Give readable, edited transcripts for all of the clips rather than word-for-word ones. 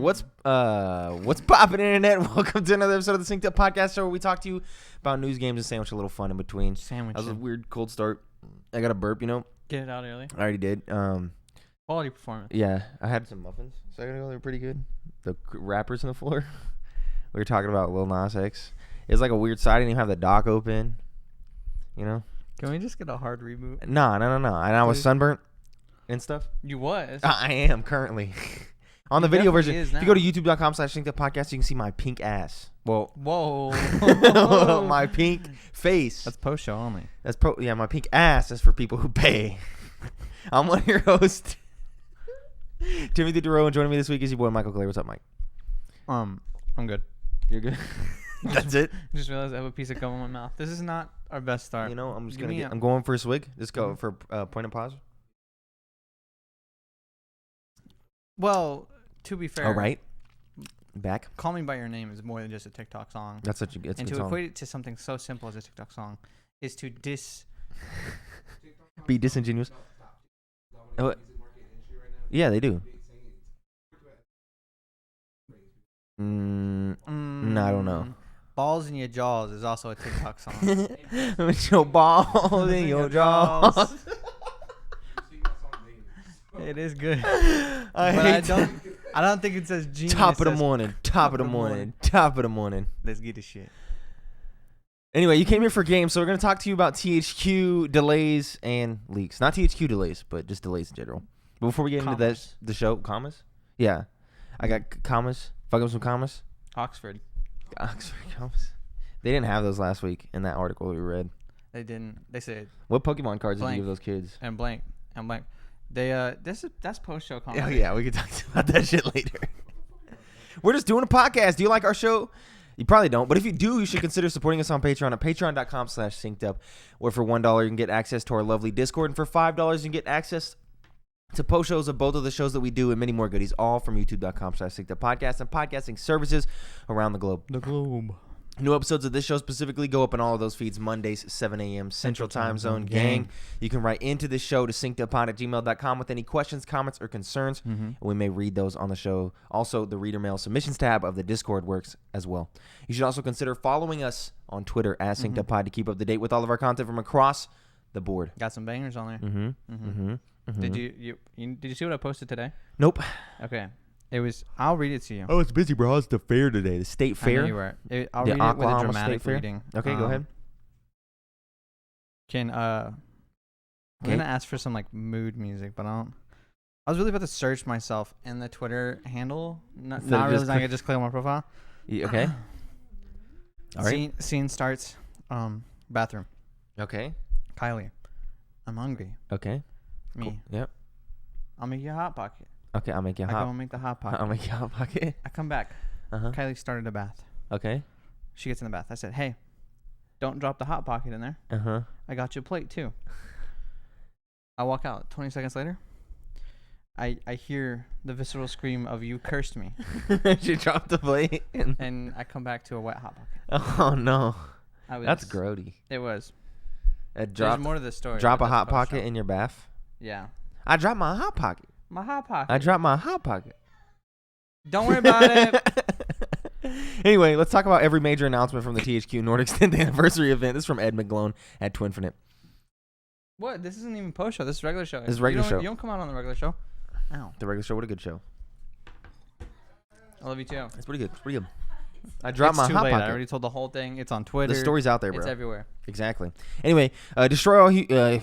What's poppin', internet? Welcome to another episode of the Synced Up Podcast Show, where we talk to you about news, games, and sandwich a little fun in between. Sandwich. That was a weird cold start. I got a burp, you know. Get it out early. I already did. Quality performance. Yeah, I had some muffins a second ago. They were pretty good. The wrappers on the floor. We were talking about Lil Nas X. It was like a weird side. I didn't even have the dock open. You know. Can we just get a hard reboot? No. And I was sunburnt and stuff. You was? I am currently. On the video version, if you go to youtube.com/syncedupodcast, you can see my pink ass. Well, whoa. My pink face. That's post show only. Yeah, my pink ass is for people who pay. I'm one of your hosts, Timothy Duro, and joining me this week is your boy Michael Clay. What's up, Mike? I'm good. You're good. That's it. Just realized I have a piece of gum in my mouth. This is not our best start. You know, I'm just gonna I'm going for a swig. Just go for point and pause. Well, to be fair, all right. Back. Call Me by Your Name is more than just a TikTok song. That's such a good song. And to equate it to something so simple as a TikTok song is to be disingenuous. Yeah, they do. No, I don't know. Balls in Your Jaws is also a TikTok song. With your balls in your jaws. It is good. I don't think it says genius. Top of the morning. Top of the morning. Let's get this shit. Anyway, you came here for games, so we're going to talk to you about THQ delays and leaks. Not THQ delays, but just delays in general. But before we get into the show, commas? Yeah. I got commas. Fuck up some commas. Oxford commas. They didn't have those last week in that article we read. They didn't. They said. What Pokemon cards blank, did you give those kids? And blank. They that's post show comment. Oh yeah, we can talk about that shit later. We're just doing a podcast. Do you like our show? You probably don't, but if you do, you should consider supporting us on Patreon at patreon.com/syncedup, where for $1 you can get access to our lovely Discord, and for $5 you can get access to post shows of both of the shows that we do and many more goodies, all from youtube.com/synceduppodcast and podcasting services around the globe. New episodes of this show specifically go up in all of those feeds Mondays, 7 a.m. Central Time Zone. Gang. You can write into the show to synceduppod@gmail.com with any questions, comments, or concerns. And we may read those on the show. Also, the reader mail submissions tab of the Discord works as well. You should also consider following us on Twitter at synceduppod to keep up to date with all of our content from across the board. Got some bangers on there. Did you see what I posted today? Nope. Okay. I'll read it to you. Oh, it's busy, bro. It's the fair today. The state fair. I know you were. I'll read it with a dramatic reading. Okay, go ahead. I'm gonna ask for some like mood music, but I don't. I was really about to search myself in the Twitter handle. Not realizing I could just click on my profile. Yeah, okay. All right. Scene starts. Bathroom. Okay. Kylie, I'm hungry. Okay. Me. Cool. Yep. I'll make you a hot pocket. Okay, I'll make you a hot. I go and make the hot pocket. I'll make you a hot pocket. I come back. Kylie started a bath. Okay. She gets in the bath. I said, "Hey, don't drop the hot pocket in there. I got you a plate too." I walk out. 20 seconds later, I hear the visceral scream of "You cursed me." She dropped the plate. And I come back to a wet hot pocket. Oh no. That's grody. It was. There's more to the story. Drop a hot pocket in your bath? Yeah. I dropped my hot pocket. My hot pocket. I dropped my hot pocket. Don't worry about it. Anyway, let's talk about every major announcement from the THQ Nordic's 10th anniversary event. This is from Ed McGlone at Twinfinite. What? This isn't even post show. This is regular show. This is regular show. You don't come out on the regular show. Ow. The regular show. What a good show. I love you too. It's pretty good. It's pretty good. I dropped my hot pocket. I already told the whole thing. It's on Twitter. The story's out there, bro. It's everywhere. Exactly. Anyway, destroy all. Okay,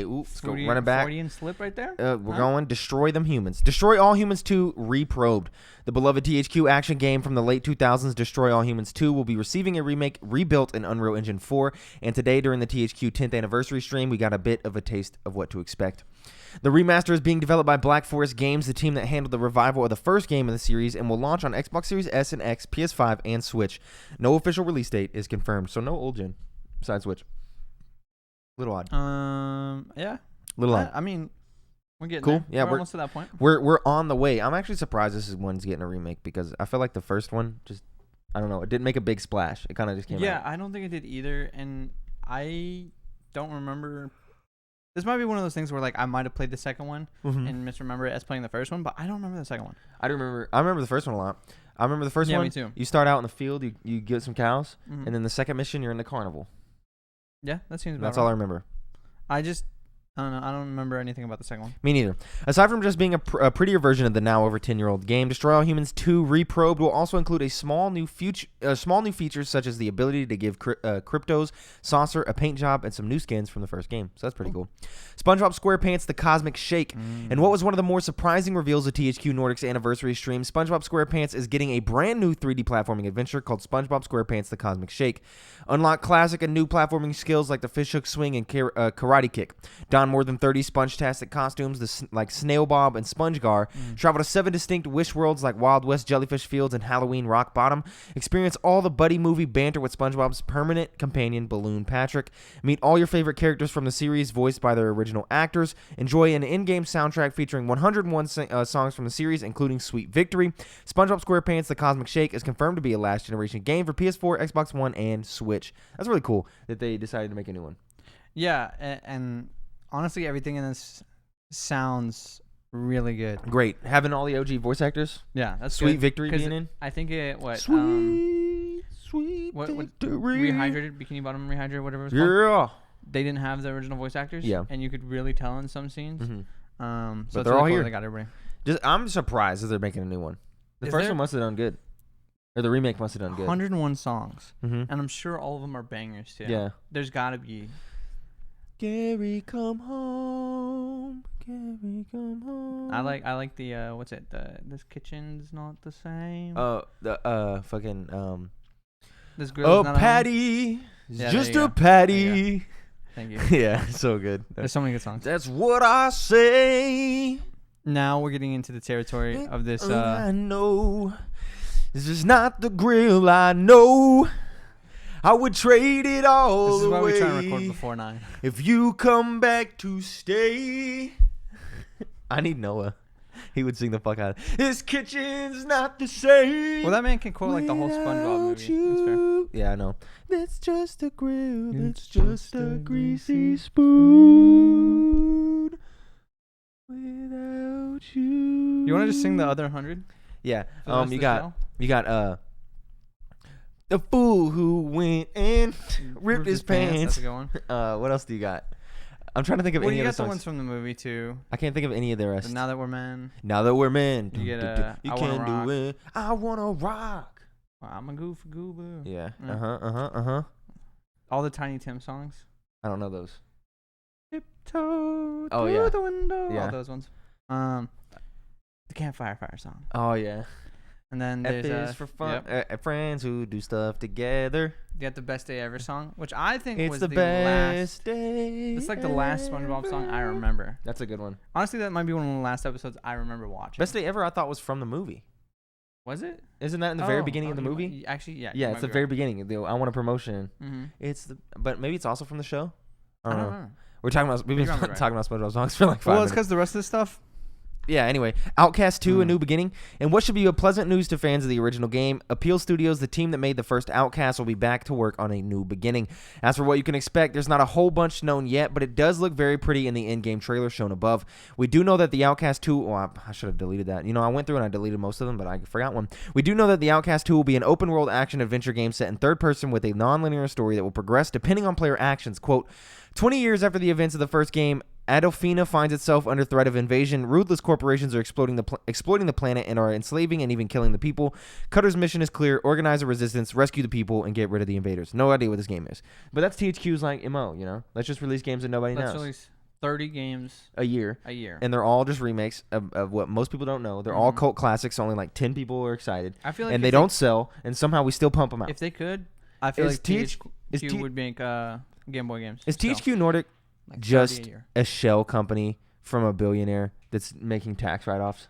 let's go. Run it back. Freudian slip right there. We're going. Destroy them humans. Destroy All Humans 2 Reprobed. The beloved THQ action game from the late 2000s, Destroy All Humans 2, will be receiving a remake rebuilt in Unreal Engine 4. And today, during the THQ 10th anniversary stream, we got a bit of a taste of what to expect. The remaster is being developed by Black Forest Games, the team that handled the revival of the first game in the series, and will launch on Xbox Series S and X, PS5, and Switch. No official release date is confirmed, so no old gen besides Switch. Little odd. Yeah. Little odd. I mean, we're getting cool. there. Yeah, we're almost to that point. We're on the way. I'm actually surprised this one's getting a remake because I feel like the first one just, I don't know, it didn't make a big splash. It kind of just came out. Yeah, I don't think it did either, and I don't remember This might be one of those things where like I might have played the second one Mm-hmm. and misremember it as playing the first one, but I don't remember the second one. I remember the first one a lot. I remember the first one. Me too. You start out in the field, you get some cows, Mhm. and then the second mission you're in the carnival. Yeah, that seems about That's right. all I remember. I don't know. I don't remember anything about the second one. Me neither. Aside from just being a prettier version of the now over 10-year-old game, Destroy All Humans 2 Reprobed will also include a small new features such as the ability to give Cryptos, Saucer a paint job, and some new skins from the first game. So that's pretty cool. SpongeBob SquarePants: The Cosmic Shake. And what was one of the more surprising reveals of THQ Nordic's anniversary stream, SpongeBob SquarePants is getting a brand new 3D platforming adventure called SpongeBob SquarePants: The Cosmic Shake. Unlock classic and new platforming skills like the fishhook swing and karate kick. Don more than 30 Sponge-tastic costumes like Snail Bob and SpongeGar. Travel to 7 distinct Wish worlds like Wild West Jellyfish Fields and Halloween Rock Bottom. Experience all the buddy movie banter with SpongeBob's permanent companion, Balloon Patrick. Meet all your favorite characters from the series voiced by their original actors. Enjoy an in-game soundtrack featuring 101 songs from the series, including Sweet Victory. SpongeBob SquarePants: The Cosmic Shake is confirmed to be a last-generation game for PS4, Xbox One, and Switch. That's really cool that they decided to make a new one. Yeah, and honestly, everything in this sounds really good. Great. Having all the OG voice actors. Yeah, that's Sweet good. Victory being in. I think it Sweet what Victory. Rehydrated, Bikini Bottom Rehydrated, whatever it was called. Yeah. They didn't have the original voice actors. Yeah. And you could really tell in some scenes. Mm-hmm. So But it's they're all really cool here. They got everybody. I'm surprised that they're making a new one. The Is first there- one must have done good. Or the remake must have done good. 101 songs. Mm-hmm. And I'm sure all of them are bangers too. Yeah. There's got to be. Gary, come home. Gary, come home. I like the what's it? This kitchen's not the same. Fucking This girl's not Patty. Yeah, there Just you a go. Patty. Thank you. Yeah, so good. There's so many good songs. That's what I say. Now we're getting into the territory of this. I know. This is not the grill I know. I would trade it all This is why away we try and record before 9. if you come back to stay. I need Noah. He would sing the fuck out of it. This kitchen's not the same. Well, that man can quote like the whole SpongeBob movie. That's fair. Yeah, I know. That's just a grill. That's just a greasy spoon. Without you. You want to just sing the other 100? Yeah. For the rest You of the got show? the fool who went and ripped his pants. That's a good one. What else do you got? I'm trying to think of Well, any you other got the songs. ones from the movie too. I can't think of any of the rest. The Now That We're Men. Now that we're men, You get, you I Wanna can Rock. do it. I wanna rock. I'm a goofy goober. Yeah. Yeah. All the Tiny Tim songs. I don't know those. Tiptoe Oh, through yeah. the window. Yeah. All those ones. The Campfire Fire song. Oh yeah. And then F there's is for fun. Yep. Friends who do stuff together. You got the Best Day Ever song, which I think It's was the the best last. day. It's like the last SpongeBob song I remember. That's a good one. Honestly, that might be one of the last episodes I remember watching. Best day ever. I thought was from the movie. Was it? Isn't that in the very beginning of the movie? Actually, yeah. Yeah, it's the very beginning. I want a promotion. Mm-hmm. But maybe it's also from the show. I don't know. know. We've been You're probably right. talking about SpongeBob songs for like 5 Well, minutes. it's because the rest of this stuff. Yeah, anyway, Outcast 2, A New Beginning. And what should be a pleasant news to fans of the original game, Appeal Studios, the team that made the first Outcast, will be back to work on A New Beginning. As for what you can expect, there's not a whole bunch known yet, but it does look very pretty in the in-game trailer shown above. We do know that the Outcast 2... Oh, I should have deleted that. I went through and I deleted most of them, but I forgot one. We do know that the Outcast 2 will be an open-world action-adventure game set in third person with a non-linear story that will progress depending on player actions. Quote, 20 years after the events of the first game, Adolfina finds itself under threat of invasion. Ruthless corporations are exploiting the planet and are enslaving and even killing the people. Cutter's mission is clear: organize a resistance, rescue the people, and get rid of the invaders. No idea what this game is, but that's THQ's like MO. Let's just release games that nobody Let's knows. release 30 games A year, and they're all just remakes of what most people don't know. They're all cult classics. Only like 10 people are excited. I feel like and they don't sell, and somehow we still pump them out. If they could, I feel like THQ would make Gameboy Games. Is THQ Nordic like just a year. a shell company from a billionaire that's making tax write-offs?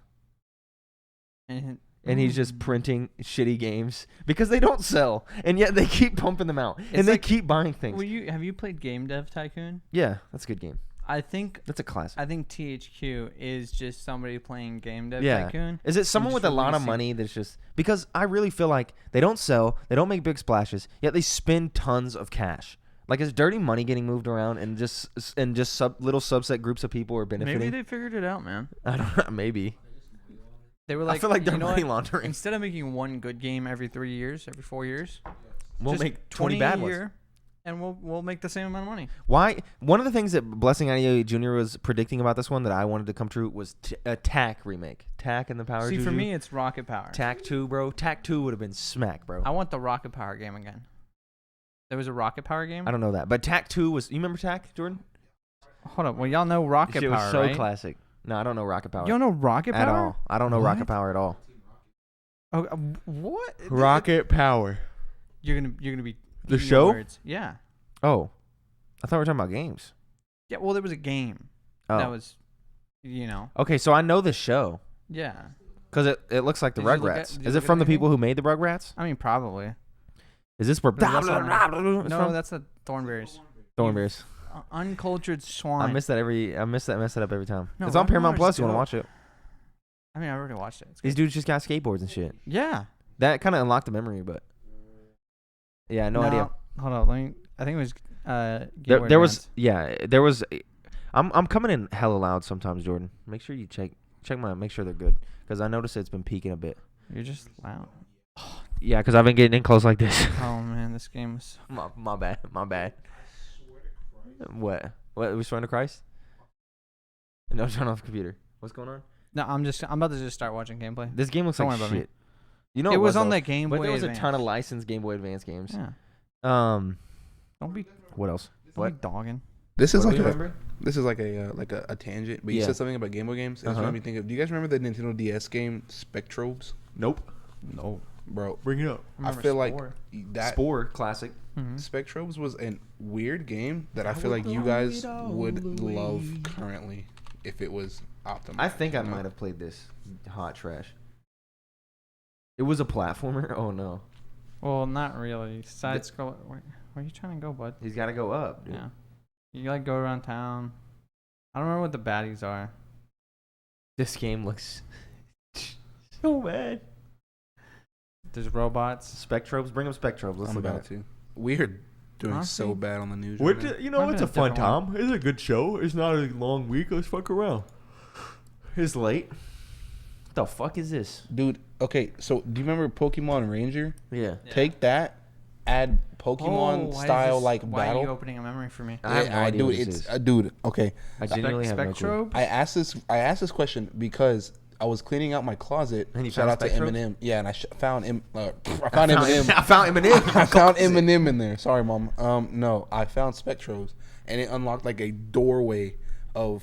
And he's just printing shitty games because they don't sell, and yet they keep pumping them out, and they keep buying things. Have you played Game Dev Tycoon? Yeah, that's a good game. I think That's a classic. I think THQ is just somebody playing Game Dev Yeah. Tycoon. Is it someone just with a lot of releasing- money that's just... Because I really feel like they don't sell, they don't make big splashes, yet they spend tons of cash. Like, is dirty money getting moved around and just little subset groups of people are benefiting? Maybe they figured it out, man. I don't know. Maybe. They were like, I feel like they're you know money what? laundering. Instead of making one good game every 3 years, every 4 years, We'll just make 20 bad a ones. year, and we'll make the same amount of money. Why? One of the things that Blessing IDO Jr. was predicting about this one that I wanted to come true was a TAC remake. TAC and the Power. See, Juju. for me, it's Rocket Power. TAC 2, bro. TAC 2 would have been smack, bro. I want the Rocket Power game again. There was a Rocket Power game. I don't know that, but TAC 2 was. You remember TAC, Jordan? Hold up. Well, y'all know Rocket Shit Power, was so right? classic. No, I don't know Rocket Power. You don't know Rocket Power at all. I don't know What? Rocket Power at all. Oh, what? Rocket Power. You're gonna be The eating show? words. Yeah. Oh, I thought we were talking about games. Yeah. Well, there was a game Oh, that was, you know. okay. So I know the show Yeah. because it looks like the Did you look Rugrats. at- did you Is look it at from the anything? people who made the Rugrats? I mean, probably. Is this where? But that's what It's No, from? that's the Thornberries. Thornberries. Uncultured swine. I mess that up every time. No, It's on Rocket Paramount Power's Plus. You want to dope. watch it? I mean, I already watched it. It's These good. dudes just got skateboards and shit. Yeah. That kind of unlocked the memory, but yeah, no idea. Hold on. I think it was. Game Boy There was Advance. there was. I'm coming in hella loud sometimes, Jordan. Make sure you check make sure they're good because I noticed it's been peaking a bit. You're just loud. Yeah, because I've been getting in close like this. Oh man, this game was. my bad. What? We swearing to Christ? No, turn off the computer. What's going on? No, I'm about to just start watching gameplay. This game looks Don't like worry about me. shit. You know it was though, on the Game Boy but there was Advance. a ton of licensed Game Boy Advance games. Yeah. Don't be. What else? Don't be dogging. This is What like do you a remember? a tangent, but you Yeah. said something about Game Boy games. It made me think of. Do you guys remember the Nintendo DS game Spectrobes? Nope. No, bro. Bring it up. I feel like that Spore classic. Mhm. Spectrobes was a weird game that I feel like you guys would love currently if it was optimal. I think I might have played this. Hot trash. It was a platformer. Oh no. Well, not really. Side scroll. Where are you trying to go, bud? He's got to go up, dude. Yeah. You like go around town. I don't remember what the baddies are. This game looks so bad. There's robots. Spectrobes, bring up Spectrobes. Let's I'm look at about it. to. We're doing Honestly, so bad on the news. What Right now. you know, Might it's have a been a fun different time. It's a good show. It's not a long week. Let's fuck around. It's late. What the fuck is this? Dude, okay, so do you remember Pokemon Ranger? Yeah. Take that, add Pokemon style why are you battle. opening a memory for me? I have no idea dude, what this it's is. dude. Okay, I genuinely have no clue. Spectrobes? I asked this question because I was cleaning out my closet. And you Shout found out to Spectrobes? Eminem. Yeah, and I found Eminem. I found Eminem. I found Eminem in there. Sorry, mom. No, I found Spectrobes, and it unlocked like a doorway of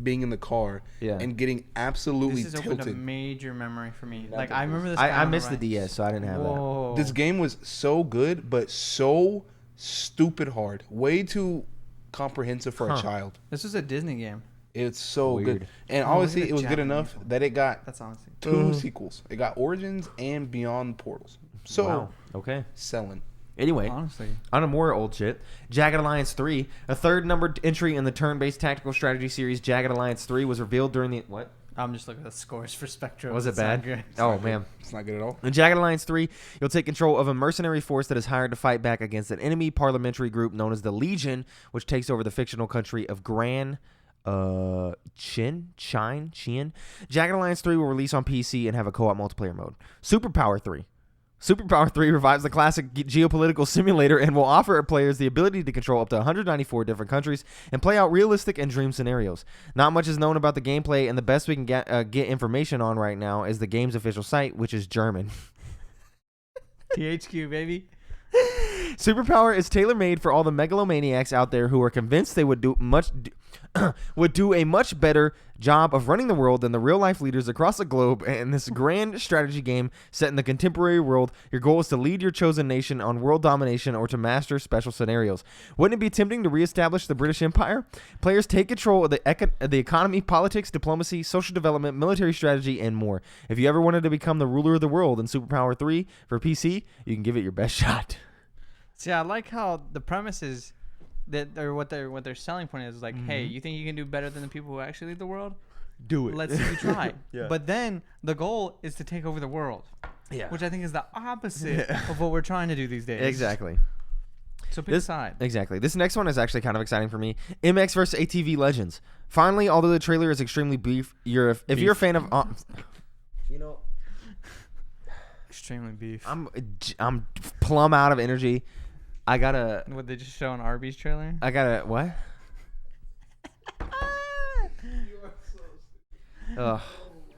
being in the car and getting absolutely This has opened a tilted. major memory for me. Like I remember this. I missed the DS, so I didn't have that. Whoa. This game was so good, but so stupid hard. Way too comprehensive for a child. This was a Disney game. It's so Weird. good, and Oh, obviously look at it was the good Japanese enough one. that it got That's honestly. 2 sequels. It got Origins and Beyond Portals. So Wow. Okay. selling. Anyway, Honestly. on a more old shit, Jagged Alliance 3, a third numbered entry in the turn-based tactical strategy series Jagged Alliance 3 was revealed during the... What? I'm just looking at the scores for Spectrum. Was it It's not bad? good. Oh, man. It's not good at all. In Jagged Alliance 3, you'll take control of a mercenary force that is hired to fight back against an enemy parliamentary group known as the Legion, which takes over the fictional country of Gran... Jagged Alliance 3 will release on PC and have a co-op multiplayer mode. Superpower 3 revives the classic geopolitical simulator and will offer players the ability to control up to 194 different countries and play out realistic and dream scenarios. Not much is known about the gameplay, and the best we can get information on right now is the game's official site, which is German. THQ, baby. Superpower is tailor-made for all the megalomaniacs out there who are convinced they would do a much better job of running the world than the real-life leaders across the globe. And this grand strategy game set in the contemporary world, your goal is to lead your chosen nation on world domination or to master special scenarios. Wouldn't it be tempting to reestablish the British Empire? Players take control of the economy, politics, diplomacy, social development, military strategy, and more. If you ever wanted to become the ruler of the world in Superpower 3 for PC, you can give it your best shot. See, I like how the premise is that, or what their selling point is like, hey, you think you can do better than the people who actually lead the world? Do it. Let's see you try. Yeah. But then the goal is to take over the world. Yeah. Which I think is the opposite of what we're trying to do these days. Exactly. So pick a side. Exactly. This next one is actually kind of exciting for me. MX versus ATV Legends. Finally, although the trailer is extremely brief, if you're a fan of, extremely beef. I'm plumb out of energy. I gotta. What they just show an Arby's trailer? I gotta what?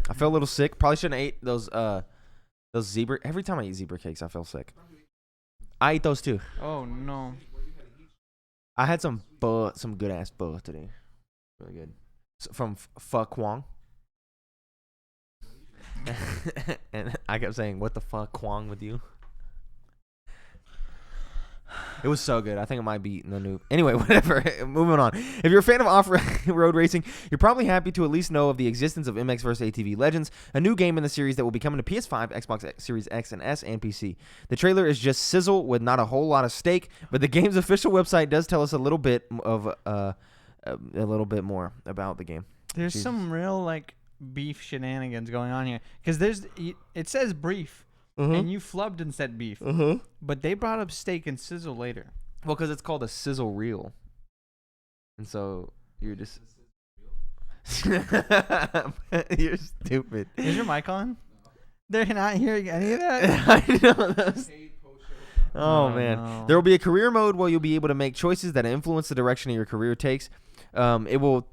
I feel a little sick. Probably shouldn't have ate those zebra. Every time I eat zebra cakes, I feel sick. I ate those too. Oh no! I had some good ass pho today. Really good. From Pho Quang. And I kept saying, "What the fuck, Quang, with you?" It was so good. I think it might be the new. Anyway, whatever. Moving on. If you're a fan of off-road racing, you're probably happy to at least know of the existence of MX vs. ATV Legends, a new game in the series that will be coming to PS5, Xbox Series X and S, and PC. The trailer is just sizzle with not a whole lot of steak, but the game's official website does tell us a little bit more about the game. There's some real like beef shenanigans going on here because it says brief. And you flubbed and said beef. But they brought up steak and sizzle later. Well, because it's called a sizzle reel. And so you're just... You're stupid. Is your mic on? They're not hearing any of that? I know. Oh, man. No. There will be a career mode where you'll be able to make choices that influence the direction your career takes. It will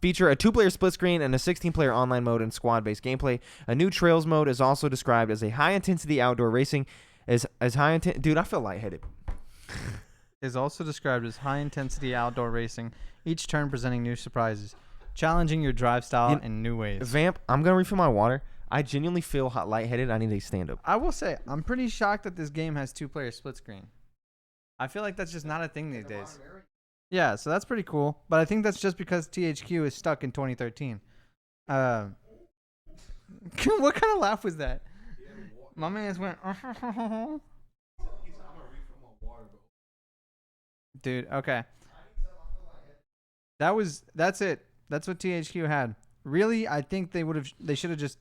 feature a 2-player split screen and a 16-player online mode and squad-based gameplay. A new Trails mode is also described as a high-intensity outdoor racing. Dude, I feel lightheaded. Is also described as high-intensity outdoor racing, each turn presenting new surprises, challenging your drive style in new ways. Vamp, I'm going to refill my water. I genuinely feel lightheaded. I need a stand-up. I will say, I'm pretty shocked that this game has 2-player split screen. I feel like that's just not a thing these days. Yeah, so that's pretty cool. But I think that's just because THQ is stuck in 2013. What kind of laugh was that? My man just went... Dude, okay. That's it. That's what THQ had. Really, I think they should have just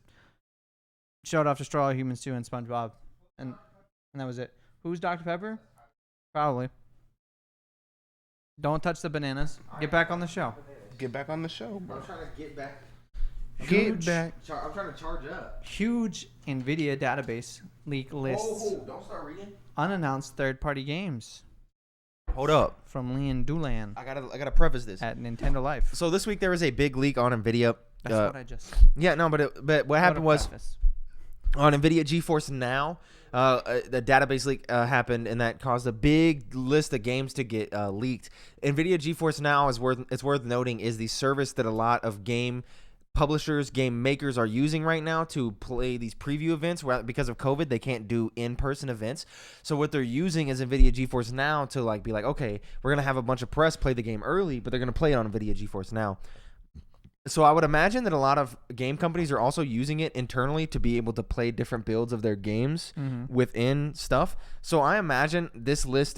showed off Destroy All Humans 2 and Spongebob. And that was it. Who's Dr. Pepper? Probably. Don't touch the bananas. Get back on the show. Get back on the show, bro. I'm trying to get back. Get back. I'm trying to charge up. Huge Nvidia database leak lists. Oh, don't start reading. Unannounced third-party games. Hold up. From Leon Doolan. I gotta preface this. At Nintendo Life. So this week there was a big leak on Nvidia. That's what I just said. Yeah, no, but what happened was on Nvidia GeForce Now, the database leak happened, and that caused a big list of games to get leaked. Nvidia GeForce Now it's worth noting is the service that a lot of game publishers, game makers are using right now to play these preview events. Because of COVID, they can't do in-person events. So what they're using is Nvidia GeForce Now to be like, okay, we're gonna have a bunch of press play the game early, but they're gonna play it on Nvidia GeForce Now. So I would imagine that a lot of game companies are also using it internally to be able to play different builds of their games within stuff. So I imagine this list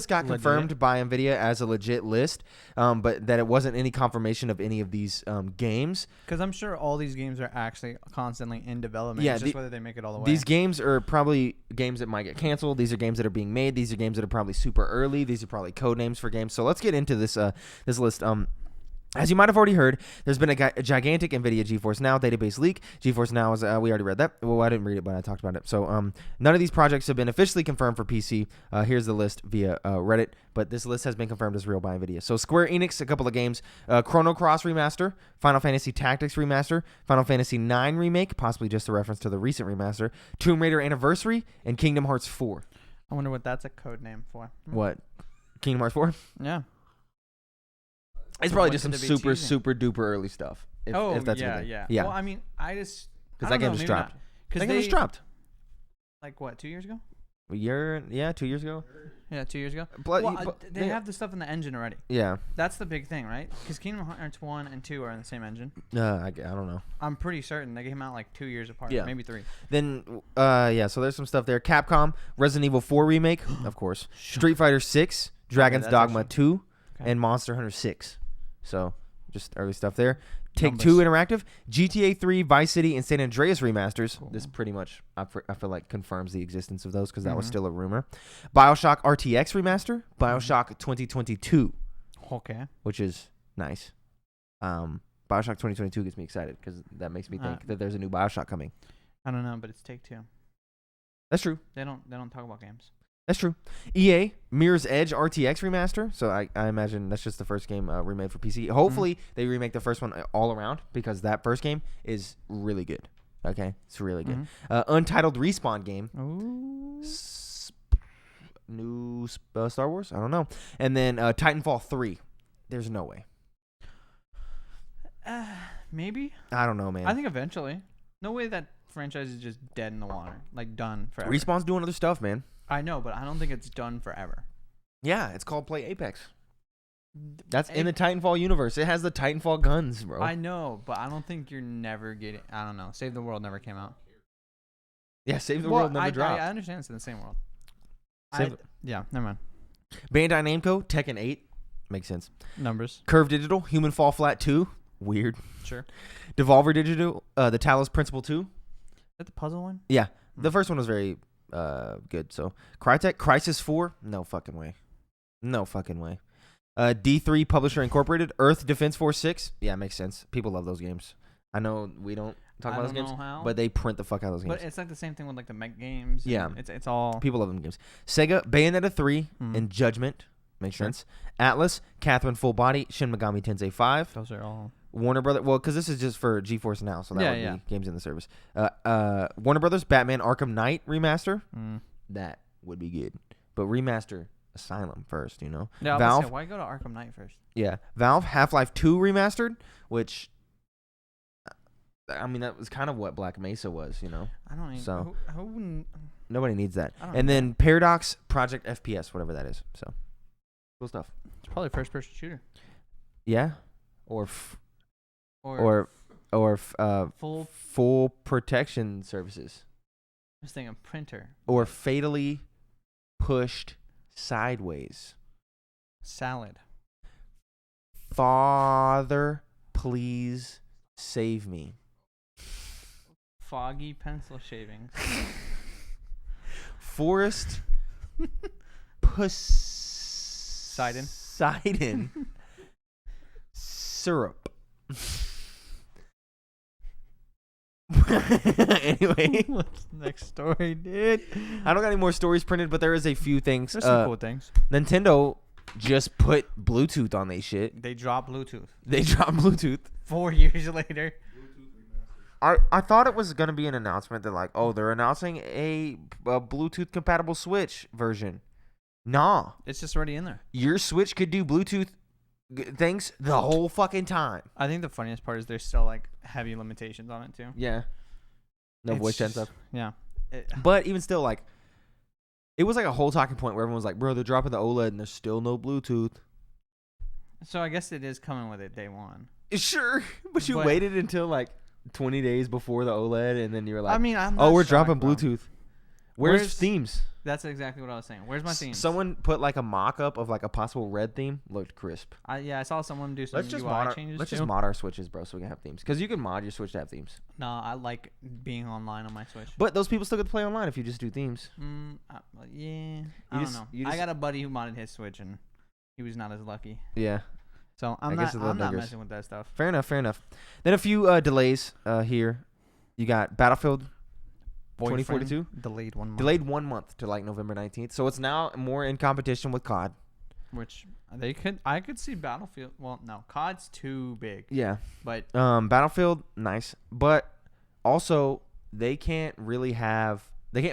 got confirmed by Nvidia as a legit list, but that it wasn't any confirmation of any of these games. Because I'm sure all these games are actually constantly in development. Yeah, it's just whether they make it all the way. These games are probably games that might get canceled. These are games that are being made. These are games that are probably super early. These are probably code names for games. So let's get into this list. As you might have already heard, there's been a gigantic NVIDIA GeForce Now database leak. GeForce Now is, we already read that. Well, I didn't read it, but I talked about it. So none of these projects have been officially confirmed for PC. Here's the list via Reddit, but this list has been confirmed as real by NVIDIA. So Square Enix, a couple of games. Chrono Cross Remaster, Final Fantasy Tactics Remaster, Final Fantasy IX Remake, possibly just a reference to the recent remaster, Tomb Raider Anniversary, and Kingdom Hearts 4. I wonder what that's a code name for. What? Kingdom Hearts 4? Yeah. It's probably just some super duper early stuff. If that's yeah. Well, I mean, because that game just dropped. That game just dropped. Like what? 2 years ago? 2 years ago. Yeah, 2 years ago. They have the stuff in the engine already. Yeah. That's the big thing, right? Because Kingdom Hearts 1 and 2 are in the same engine. I don't know. I'm pretty certain they came out like 2 years apart. Yeah. Maybe 3. Then, so there's some stuff there. Capcom, Resident Evil 4 Remake, of course. Street Fighter 6, Dragon's Dogma 2, and Monster Hunter 6. So, just early stuff there. Take-Two Interactive, GTA 3, Vice City, and San Andreas remasters. Cool. This pretty much, I feel like, confirms the existence of those because that was still a rumor. BioShock RTX remaster, BioShock 2022. Okay. Which is nice. BioShock 2022 gets me excited because that makes me think that there's a new BioShock coming. I don't know, but it's Take-Two. That's true. They don't talk about games. That's true. EA, Mirror's Edge RTX remaster. So I imagine that's just the first game remade for PC. Hopefully they remake the first one all around because that first game is really good. Okay? It's really good. Untitled Respawn game. Ooh. New Star Wars? I don't know. And then Titanfall 3. There's no way. Maybe? I don't know, man. I think eventually. No way that franchise is just dead in the water. Like, done forever. Respawn's doing other stuff, man. I know, but I don't think it's done forever. Yeah, it's called Play Apex. That's in the Titanfall universe. It has the Titanfall guns, bro. I know, but I don't think you're never getting... I don't know. Save the World never came out. Yeah, Save the World never dropped. I understand it's in the same world. Yeah, never mind. Bandai Namco, Tekken 8. Makes sense. Numbers. Curve Digital, Human Fall Flat 2. Weird. Sure. Devolver Digital, The Talos Principle 2. Is that the puzzle one? Yeah. The first one was very good. So, Crytek, Crysis 4. No fucking way. No fucking way. D3 Publisher Incorporated, Earth Defense Force 6. Yeah, makes sense. People love those games. I know we don't talk about those games, but they print the fuck out of those games. But it's like the same thing with like the mech games. Yeah. It's all... People love them games. Sega, Bayonetta 3, and Judgment. Makes sense. Atlas, Catherine Full Body, Shin Megami Tensei 5. Those are all... Warner Brothers, well, because this is just for GeForce Now, so that would be games in the service. Warner Brothers, Batman Arkham Knight remaster. That would be good. But remaster Asylum first, you know? Yeah, Valve, say, why go to Arkham Knight first? Yeah. Valve, Half-Life 2 remastered, which, I mean, that was kind of what Black Mesa was, you know? I don't even... So, who nobody needs that. And then Paradox, Project FPS, whatever that is. So, cool stuff. It's probably a first-person shooter. Yeah. Or full protection services. I was thinking printer. Or fatally pushed sideways. Salad. Father, please save me. Foggy pencil shavings. Forest Poseidon. Syrup. Anyway, what's the next story, dude? I don't got any more stories printed, but there is a few things. There's some cool things. Nintendo just put Bluetooth on their shit. They dropped Bluetooth. 4 years later. I thought it was gonna be an announcement that like, oh, they're announcing a Bluetooth compatible Switch version. Nah, it's just already in there. Your Switch could do Bluetooth things the whole fucking time. I think the funniest part is there's still like heavy limitations on it too. Yeah. No voice chat stuff. Yeah. But even still, like, it was like a whole talking point where everyone was like, bro, they're dropping the OLED and there's still no Bluetooth. So I guess it is coming with it day one. Sure. But you waited until like 20 days before the OLED and then you were like, I mean, we're dropping Bluetooth. Where's themes? That's exactly what I was saying. Where's my themes? Someone put like a mock-up of like a possible red theme. Looked crisp. I saw someone do some UI changes. Let's too. just mod our Switches, bro, so we can have themes. Because you can mod your Switch to have themes. No, I like being online on my Switch. But those people still get to play online if you just do themes. Yeah. I don't know. I got a buddy who modded his Switch and he was not as lucky. Yeah. So I'm not messing with that stuff. Fair enough. Then a few delays here. You got Battlefield 2042 delayed 1 month. Delayed 1 month to like November 19th. So it's now more in competition with COD. Which I could see Battlefield. Well, no, COD's too big. Yeah. But Battlefield, nice. But also they can't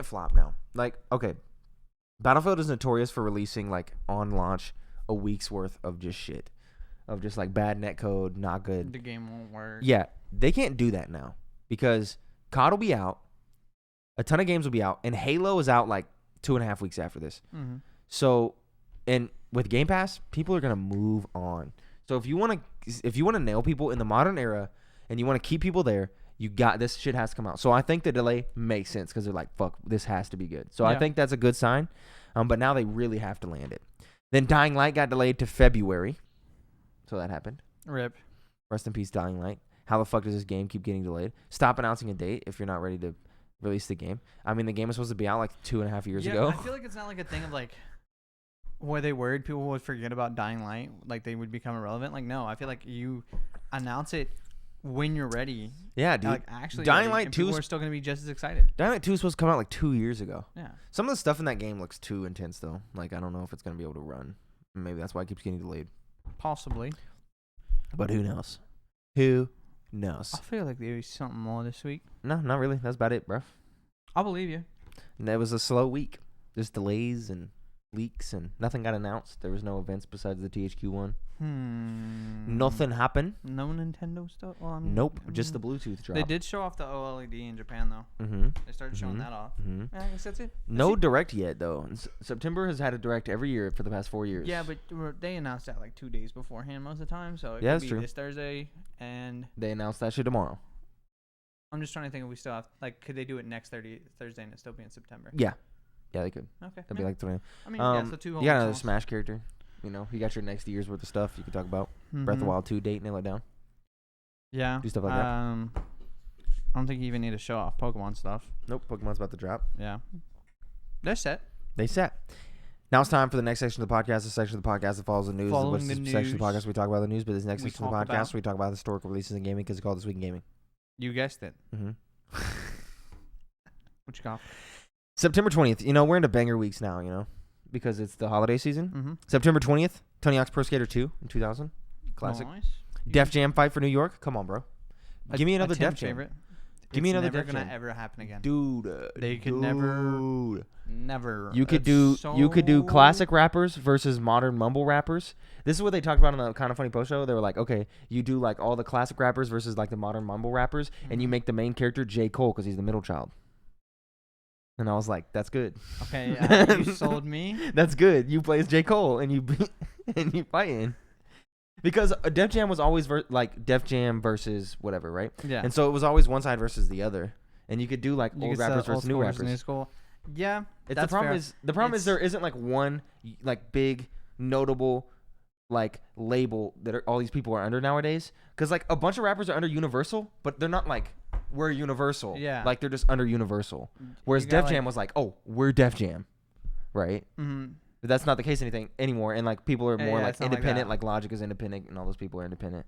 flop now. Like, okay. Battlefield is notorious for releasing like on launch a week's worth of just shit. Of just like bad netcode, not good. The game won't work. Yeah. They can't do that now. Because COD will be out. A ton of games will be out, and Halo is out like 2.5 weeks after this. Mm-hmm. So, and with Game Pass, people are gonna move on. So if you want to nail people in the modern era, and you want to keep people there, this shit has to come out. So I think the delay makes sense because they're like, fuck, this has to be good. So I think that's a good sign. But now they really have to land it. Then Dying Light got delayed to February, so that happened. RIP. Rest in peace, Dying Light. how the fuck does this game keep getting delayed? Stop announcing a date if you're not ready to release the game. I mean, the game was supposed to be out like 2.5 years ago. I feel like it's not like a thing of like where they worried people would forget about Dying Light, like they would become irrelevant. Like, no, I feel like you announce it when you're ready. Yeah, dude. Like, actually, Dying Light 2 people are still gonna be just as excited. Dying Light 2 was supposed to come out like 2 years ago. Yeah. Some of the stuff in that game looks too intense though. Like, I don't know if it's gonna be able to run. Maybe that's why it keeps getting delayed. Possibly. But who knows? Who knows? I feel like there was something more this week. No, not really. That's about it, bruh. I'll believe you. And it was a slow week. Just delays and leaks and nothing got announced. There was no events besides the THQ one. Nothing happened. No Nintendo stuff? Well, I mean, Nope. Just the Bluetooth drop. They did show off the OLED in Japan, though. Mm-hmm. They started showing that off. Mm-hmm. Yeah, I guess that's it. No direct yet, though. September has had a direct every year for the past 4 years. Yeah, but they announced that like 2 days beforehand most of the time. So it Yeah, could that's be true. this Thursday. And They announced that shit tomorrow. I'm just trying to think if we still have, like, could they do it next Thursday and it still be in September? Yeah. Yeah, they could. Okay. That'd be like 20. I mean, yeah, so 2 You whole got another months. Smash character. You know, you got your next year's worth of stuff you can talk about. Breath of the Mhm. Wild 2 date, nail it down. Yeah. Do stuff like that. I don't think you even need to show off Pokemon stuff. Nope, Pokemon's about to drop. Yeah. They're set. They set. Now it's time for the next section of the podcast. The section of the podcast that follows the news. Following What's the section of the news. podcast we talk about the news, but this next We section of the talk podcast about- we talk about historical releases in gaming because it's called This Week in Gaming. You guessed it. Mm-hmm. What you got? September 20th. You know, we're into banger weeks now, you know, because it's the holiday season. Mm-hmm. September 20th, Tony Hawk's Pro Skater 2 in 2000. Classic. Nice. Def Jam fight for New York. Come on, bro. Give me another Tim Def Jam. favorite. Give me another It's never Def gonna Jam. ever happen again. Dude. They could never. You could It's do classic rappers versus modern mumble rappers. This is what they talked about on the Kind of Funny post show. They were like, okay, you do like all the classic rappers versus like the modern mumble rappers, and you make the main character J. Cole because he's the middle child. And I was like, that's good. Okay, you sold me. That's good. You play as J. Cole and you and you fighting. Because Def Jam was always like Def Jam versus whatever, right? Yeah. And so it was always one side versus the other. And you could do like You old could sell rappers versus old new school versus rappers. New school. Yeah. The That's problem fair. is It's- there isn't like one like big notable like label that all these people are under nowadays. Because like a bunch of rappers are under Universal, but they're not like we're Universal. Yeah. Like they're just under Universal. Whereas You got, Def Jam was like, oh, we're Def Jam, right? Mm-hmm. But that's not the case anymore. And like people are more yeah, like it's not like independent. that. Like Logic is independent, and all those people are independent.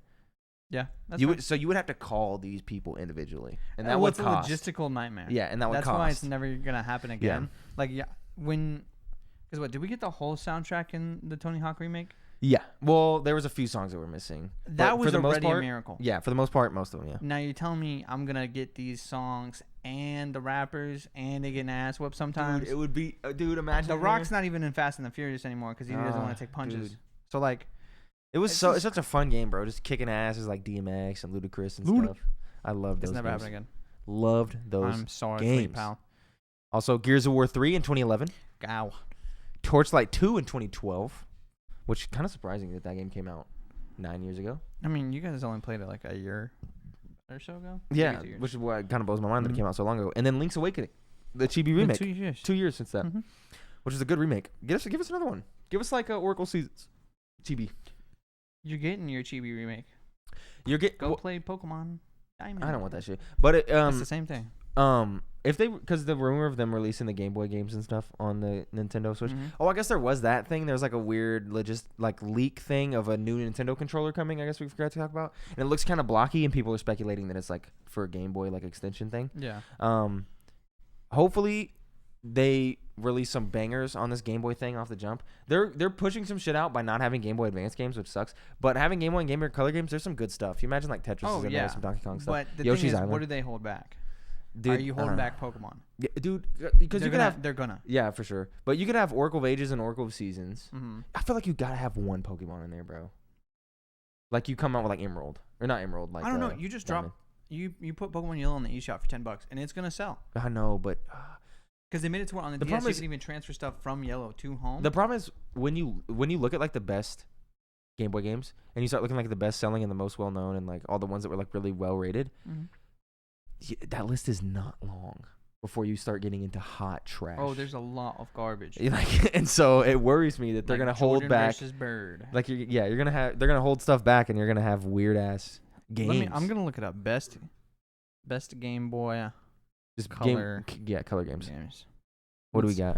Yeah. That's You fair. would have to call these people individually, and that Well, would it's cost. a logistical nightmare. Yeah, and that would That's cost. why it's never gonna happen again. Like, yeah, because what did we get the whole soundtrack in the Tony Hawk remake? Yeah. Well, there was a few songs that were missing. That But was for the most already part, a miracle. Yeah, for the most part, most of them. Yeah. Now you're telling me I'm gonna get these songs and the rappers and they get an ass whoop sometimes. Dude, it would be, dude. Imagine The Rock's not even in Fast and the Furious anymore because he doesn't want to take punches. dude. So like, It was it's it's just- such a fun game, bro. Just kicking asses like DMX and Ludacris and stuff. I love those. it's never games. happening again. Loved those. I'm sorry, games. sweet pal. Also, Gears of War 3 in 2011, Gow. Torchlight 2 in 2012, which kind of surprising that game came out 9 years ago. I mean, you guys only played it like a year or so ago. Yeah, Maybe 2 years. which is what kind of blows my mind that Mhm. it came out so long ago. And then Link's Awakening, the Chibi Been remake, 2 years. 2 years since that, Mhm. which is a good remake. Give us another one. Give us like Oracle Seasons, Chibi. You're getting your Chibi remake. You're Go play Pokemon Diamond. I don't want that shit. But it, It's the same thing. if they, because the rumor of them releasing the Gameboy games and stuff on the Nintendo Switch. Mhm. Oh, I guess there was that thing. There was like a weird leak thing of a new Nintendo controller coming. I guess we forgot to talk about. And it looks kind of blocky, and people are speculating that it's like for a Game Boy like extension thing. Yeah. Hopefully they release some bangers on this Game Boy thing off the jump. They're pushing some shit out by not having Game Boy Advance games, which sucks. But having Game Boy and Game Boy Color games, there's some good stuff. You imagine like Tetris is in there, some Donkey Kong stuff. But the Yoshi's thing is, Island. what do they hold back? Dude, Are you holding back Pokemon? Yeah, dude, because you They're could have. They're gonna. Yeah, for sure. But you could have Oracle of Ages and Oracle of Seasons. Mm-hmm. I feel like you gotta have one Pokemon in there, bro. Like you come out with like Emerald or not Emerald, like I don't know. You just Diamond. drop. You put Pokemon Yellow on the eShop for $10, and it's gonna sell. I know, but Because they made it to where on the DS problem you is- can even transfer stuff from Yellow to home. the problem is when you look at like the best Game Boy games and you start looking like the best selling and the most well known and like all the ones that were like really well rated, Mhm. that list is not long before you start getting into hot trash. Oh, there's a lot of garbage. like, and so it worries me that they're Like gonna hold Jordan back. versus Bird. Like they're gonna hold stuff back and you're gonna have weird ass Games. I'm gonna look it up. Best Game Boy Just color. Color games. Games. What do we got?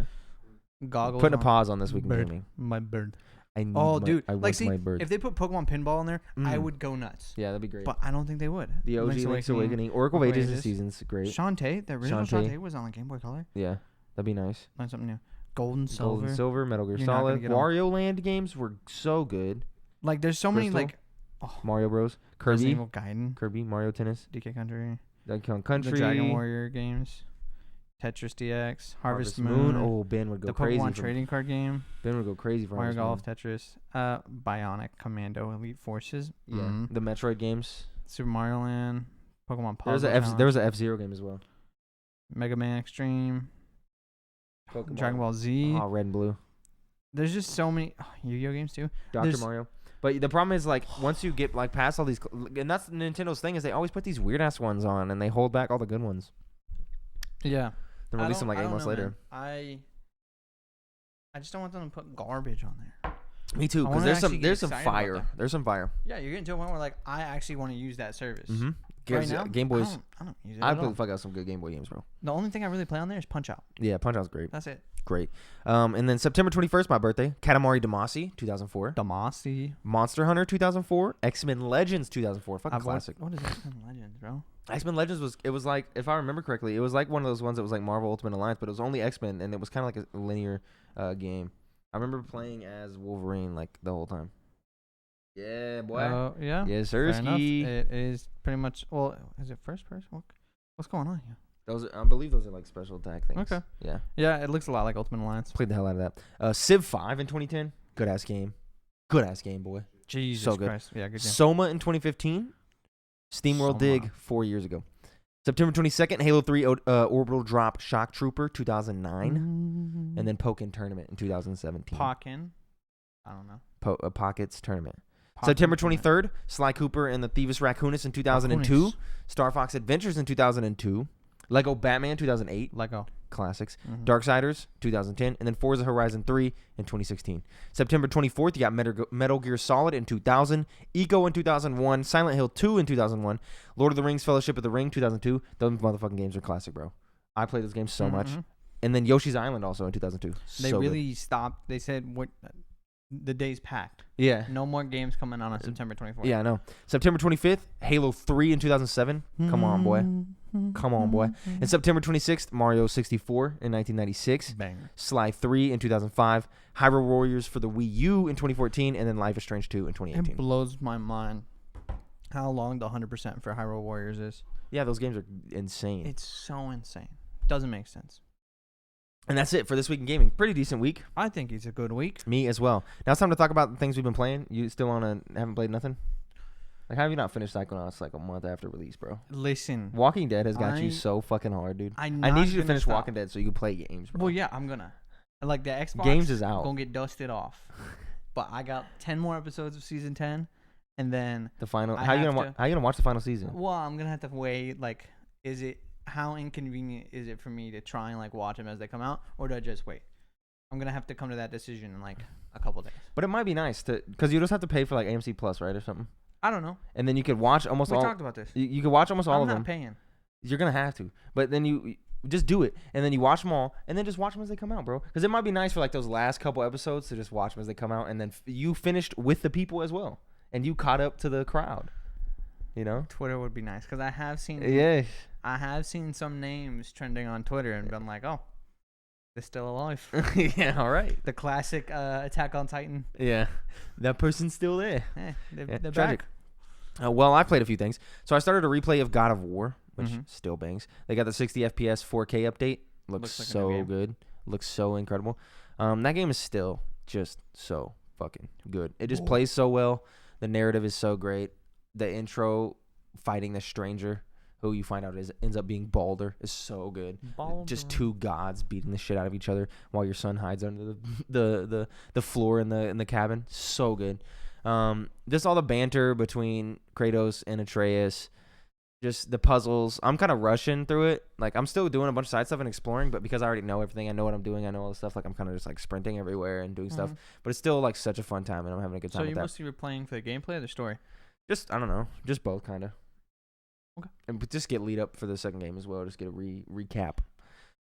Goggles. Putting a pause on this week in Bird. gaming. My bird. I need Dude. I Like, want see, my bird. if they put Pokemon Pinball in there, I would go nuts. Yeah, that'd be great. But I don't think they would. The OG Link's Awakening, Oracle of Ages and Seasons, great. Shantae, the original Shantae was on Game Boy Color. Yeah, that'd be nice. Learn something new. Gold Gold and Silver, Metal Gear You're not gonna Solid, get 'em. Wario Land games were so good. Like, there's so many, Crystal, like, Mario Bros, Resident Kirby, Evil Gaiden, Mario Tennis, DK Country, Donkey Kong Country, the Dragon Warrior games, Tetris DX, Harvest Moon. Oh, Ben would go the crazy. Pokemon trading card game, Ben would go crazy for Mario Harvest Golf, Tetris, Bionic Commando, Elite Forces. Moon. Yeah, the Metroid games. Super Mario Land, Pokemon Puzzle. There was a F-Zero game as well. Mega Man Extreme, Pokemon. Dragon Ball Z. Oh, Red and Blue. There's just so many Yu-Gi-Oh games too. Dr. Mario. But the problem is, like, once you get like past all these, and that's Nintendo's thing, is they always put these weird ass ones on, and they hold back all the good ones. Yeah. Then release them like 8 months later. Man. I just don't want them to put garbage on there. Me too, because there's some fire. There's some fire. Yeah, you're getting to a point where like I actually want to use that service. Mm-hmm. Right now, Game Boys. I don't use it. I at play all. the fuck out some good Game Boy games, bro. The only thing I really play on there is Punch Out. Yeah, Punch Out's great. That's it. Great. And then September 21st, my birthday. Katamari Damacy, 2004. Damacy. Monster Hunter, 2004. X-Men Legends, 2004. Fucking classic. What is X-Men Legends, bro? X-Men Legends was like, if I remember correctly, it was like one of those ones that was like Marvel Ultimate Alliance, but it was only X-Men, and it was kind of like a linear game. I remember playing as Wolverine like the whole time. Yeah, boy. Oh, yeah. Yes, Fair sir. enough. It is pretty much. Well, is it first person? What's going on here? I believe those are like special attack things. Okay. Yeah. Yeah, it looks a lot like Ultimate Alliance. Played the hell out of that. Civ 5 in 2010. Good ass game. Good ass game, boy. Jesus so good. Christ. Yeah, good game. Soma in 2015. SteamWorld Soma. Dig 4 years ago. September 22nd, Halo 3 Orbital Drop Shock Trooper 2009. And then Pokken Tournament in 2017. Pokken. I don't know. Pockets Tournament. Pokken September Tournament. 23rd, Sly Cooper and the Thievis Raccoonus in 2002. Raccoonus. Star Fox Adventures in 2002. Lego Batman 2008. Lego. Classics. Mhm. Darksiders 2010. And then Forza Horizon 3 in 2016. September 24th, you got Metal Gear Solid in 2000. Eco in 2001. Silent Hill 2 in 2001. Lord of the Rings Fellowship of the Ring 2002. Those motherfucking games are classic, bro. I played those games so much. And then Yoshi's Island also in 2002. They so really stopped. They said what the day's packed. Yeah. No more games coming on September 24th. Yeah, I know. September 25th, Halo 3 in 2007. Come on, boy. Come on, boy. And September 26th, Mario 64 in 1996. Banger. Sly 3 in 2005. Hyrule Warriors for the Wii U in 2014. And then Life is Strange 2 in 2018. It blows my mind how long the 100% for Hyrule Warriors is. Yeah, those games are insane. It's so insane. Doesn't make sense. And that's it for this week in gaming. Pretty decent week. I think it's a good week. Me as well. Now it's time to talk about the things we've been playing. You still haven't played nothing? Like, how have you not finished Psychonauts like a month after release, bro? Listen. Walking Dead has got you so fucking hard, dude. I need you to finish Walking Dead so you can play games, bro. Well, yeah, I'm gonna. Like, the Xbox Games is out. Gonna get dusted off. But I got 10 more episodes of season 10, and then the final. How you gonna watch the final season? Well, I'm gonna have to weigh, like, how inconvenient is it for me to try and like watch them as they come out, or do I just wait? I'm gonna have to come to that decision in like a couple days. But it might be nice because you just have to pay for like AMC Plus, right, or something. I don't know. And then you could watch almost all. We talked about this. You could watch almost all of them. I'm not paying. You're gonna have to, but then you just do it, and then you watch them all, and then just watch them as they come out, bro. Because it might be nice for like those last couple episodes to just watch them as they come out, and then you finished with the people as well, and you caught up to the crowd. You know, Twitter would be nice because I have seen. Yeah. I have seen some names trending on Twitter and been like, oh, they're still alive. Yeah, all right. The classic Attack on Titan. Yeah, that person's still there. They're tragic. back. Well, I played a few things. So I started a replay of God of War, which still bangs. They got the 60 FPS 4K update. Looks like so good. Looks so incredible. That game is still just so fucking good. It just plays so well. The narrative is so great. The intro fighting the stranger, who you find out ends up being Baldur, is so good. Just two gods beating the shit out of each other while your son hides under the floor in the cabin. So good. Just all the banter between Kratos and Atreus. Just the puzzles. I'm kind of rushing through it. Like, I'm still doing a bunch of side stuff and exploring, but because I already know everything, I know what I'm doing, I know all the stuff, like, I'm kind of just, like, sprinting everywhere and doing stuff. But it's still, like, such a fun time, and I'm having a good time with that. So you mostly were playing for the gameplay or the story? Just I don't know, just both kind of. Okay. And just get lead up for the second game as well. Just get a recap.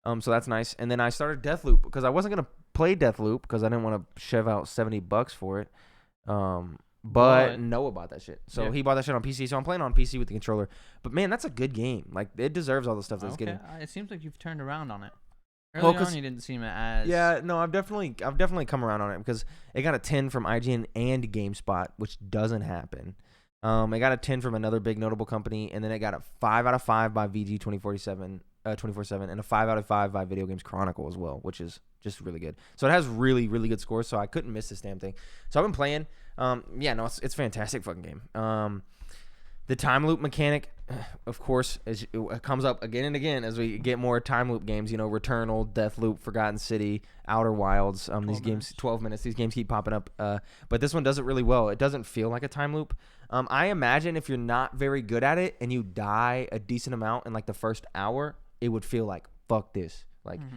So that's nice. And then I started Deathloop because I wasn't gonna play Deathloop because I didn't want to shove out $70 for it. But know about that shit. So he bought that shit on PC. So I'm playing on PC with the controller. But man, that's a good game. Like it deserves all the stuff that's getting. It seems like you've turned around on it. Early on, you didn't seem as. Yeah, no, I've definitely come around on it because it got a 10 from IGN and GameSpot, which doesn't happen. It got a 10 from another big notable company, and then it got a 5 out of 5 by VG 24/7, and a 5 out of 5 by Video Games Chronicle as well, which is just really good. So it has really, really good scores, so I couldn't miss this damn thing. So I've been playing. It's a fantastic fucking game. The time loop mechanic, of course, it comes up again and again as we get more time loop games. Returnal, Deathloop, Forgotten City, Outer Wilds. These games, 12 minutes. These games keep popping up. But this one does it really well. It doesn't feel like a time loop. I imagine if you're not very good at it and you die a decent amount in like the first hour, it would feel like fuck this.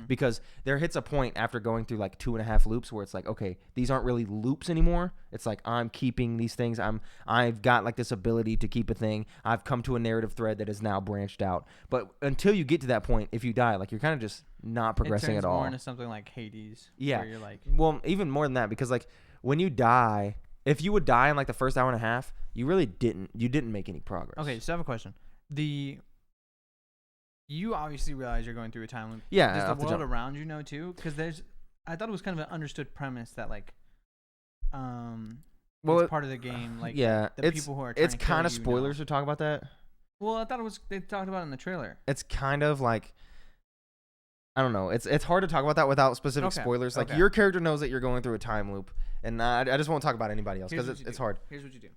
Because there hits a point after going through like 2.5 loops where it's like, okay, these aren't really loops anymore. It's like I'm keeping these things. I've got like this ability to keep a thing. I've come to a narrative thread that is now branched out. But until you get to that point, if you die, like you're kind of just not progressing at all. It turns more into something like Hades. Yeah. Where you're like, well, even more than that, because like when you die, if you would die in like the first hour and a half, you really didn't make any progress. Okay, so I have a question. You obviously realize you're going through a time loop. Yeah. Does the world around you know too? Because I thought it was kind of an understood premise that like, it's part of the game. Like, yeah, the people who are trying it's kind of spoilers to talk about that. Well, I thought they talked about it in the trailer. It's kind of like, I don't know. It's hard to talk about that without specific spoilers. Like your character knows that you're going through a time loop, and I just won't talk about anybody else because it's hard. Here's what you do.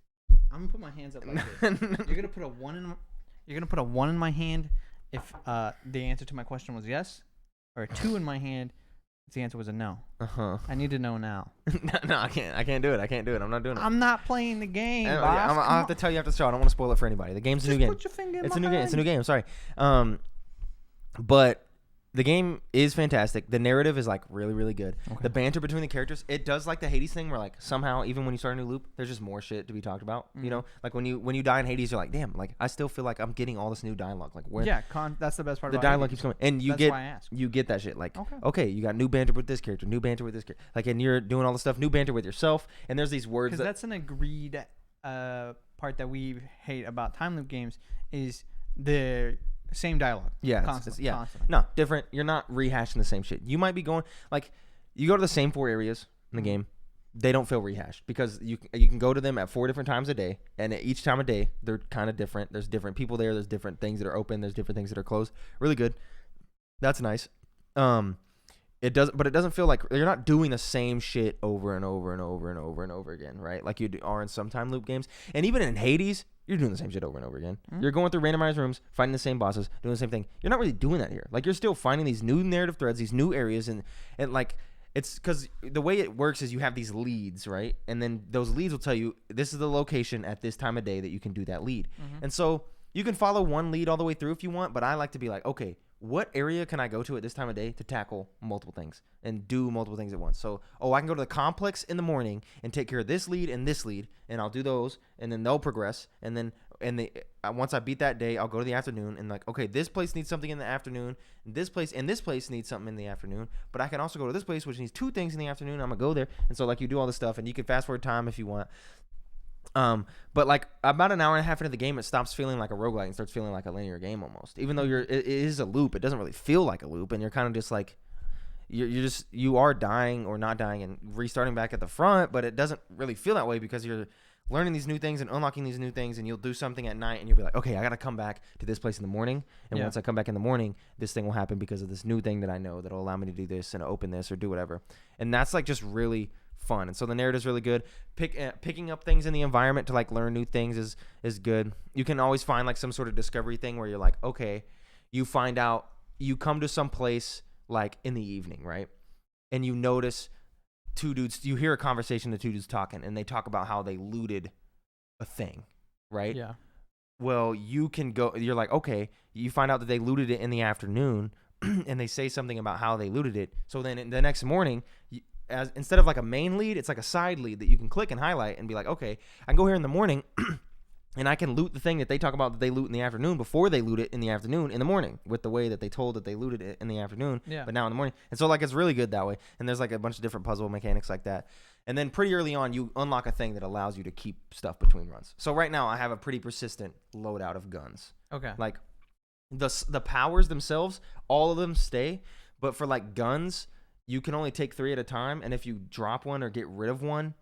I'm gonna put my hands up like this. You're gonna put a 1 in my hand if the answer to my question was yes, or a 2 in my hand if the answer was a no. I need to know now. No, I can't. I can't do it. I'm not doing it. I'm not playing the game. I'll have to tell you after the show. I don't want to spoil it for anybody. The game's a new game. Put your finger in it's my a new hand. game. It's a new game. Sorry. But the game is fantastic. The narrative is like really, really good. Okay. The banter between the characters, it does like the Hades thing where like somehow even when you start a new loop, there's just more shit to be talked about. Mm-hmm. Like when you die in Hades, you're like, damn, like I still feel like I'm getting all this new dialogue. Like where? Yeah, that's the best part. The dialogue keeps coming, and that's why I asked. You get that shit. Like okay, you got new banter with this character, new banter with this character. Like and you're doing all the stuff, new banter with yourself, and there's these words. Because that's an agreed part that we hate about time loop games is the same dialogue. Yeah. Constantly. No, different. You're not rehashing the same shit. You might be going like you go to the same 4 areas in the game. They don't feel rehashed because you can go to them at 4 different times a day, and at each time of day they're kind of different. There's different people there. There's different things that are open. There's different things that are closed. Really good. That's nice. It doesn't feel like you're not doing the same shit over and over and over and over and over again, right? Like you are in some time loop games, and even in Hades. You're doing the same shit over and over again. Mm-hmm. You're going through randomized rooms, fighting the same bosses, doing the same thing. You're not really doing that here. Like you're still finding these new narrative threads, these new areas, and like it's because the way it works is you have these leads, right? And then those leads will tell you this is the location at this time of day that you can do that lead. Mm-hmm. And so you can follow one lead all the way through if you want, but I like to be like, okay, what area can I go to at this time of day to tackle multiple things and do multiple things at once? So, I can go to the complex in the morning and take care of this lead, and I'll do those, and then they'll progress, and then once I beat that day, I'll go to the afternoon and like, okay, this place needs something in the afternoon, this place needs something in the afternoon, but I can also go to this place which needs 2 things in the afternoon. I'm gonna go there, and so like you do all this stuff, and you can fast forward time if you want. But like about an hour and a half into the game, it stops feeling like a roguelike and starts feeling like a linear game almost. Even though it is a loop, it doesn't really feel like a loop, and you're kind of just like you are dying or not dying and restarting back at the front, but it doesn't really feel that way because you're learning these new things and unlocking these new things, and you'll do something at night and you'll be like, okay, I gotta come back to this place in the morning, and once I come back in the morning, this thing will happen because of this new thing that I know that'll allow me to do this and open this or do whatever. And that's like just really fun. And so the narrative's really good. Picking up things in the environment to like learn new things is good. You can always find like some sort of discovery thing where you're like, okay, you find out, you come to some place like in the evening, right? And you notice 2 dudes, you hear a conversation, the 2 dudes talking, and they talk about how they looted a thing, right? Yeah. Well, you can go, you're like, okay, you find out that they looted it in the afternoon, and they say something about how they looted it. So then the next morning, instead of like a main lead, it's like a side lead that you can click and highlight and be like, okay, I can go here in the morning And I can loot the thing that they talk about that they loot in the afternoon before they loot it in the afternoon in the morning with the way that they told that they looted it in the afternoon, but now in the morning. And so, like, it's really good that way. And there's, like, a bunch of different puzzle mechanics like that. And then pretty early on, you unlock a thing that allows you to keep stuff between runs. So right now, I have a pretty persistent loadout of guns. Okay. Like, the powers themselves, all of them stay. But for, like, guns, you can only take 3 at a time. And if you drop one or get rid of one,